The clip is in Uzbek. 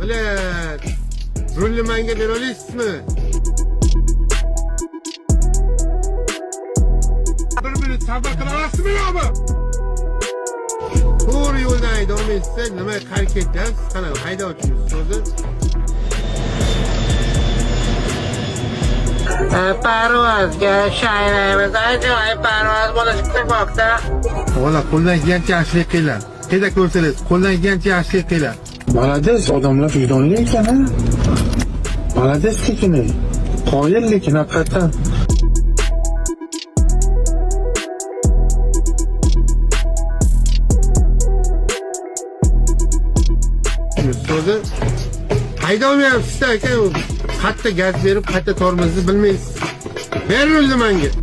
Bilet. Rulni menga bera olasizmi? Bir minut sabr qila olasizmi yo'qmi? To'g'ri yo'ldan davom etsa, nima harakatyapsiz? Qanaqa haydovchisiz o'zi? Parvozga shaylaymiz, ajoyib parvoz bo'lishi kutilmoqda. Valla qo'ldan kelgancha yaxshilik qilinglar. Qayda ko'rsangiz, qo'ldan kelgancha yaxshilik qilinglar. Молодец, odamlar vijdonli ekan ha. Молодец lekin. Qoyil lekin haqiqatan. So'zi haydolmayapsiz aka. Qatta gaz berib, qatta tormozni bilmaysiz. Ber rulni menga.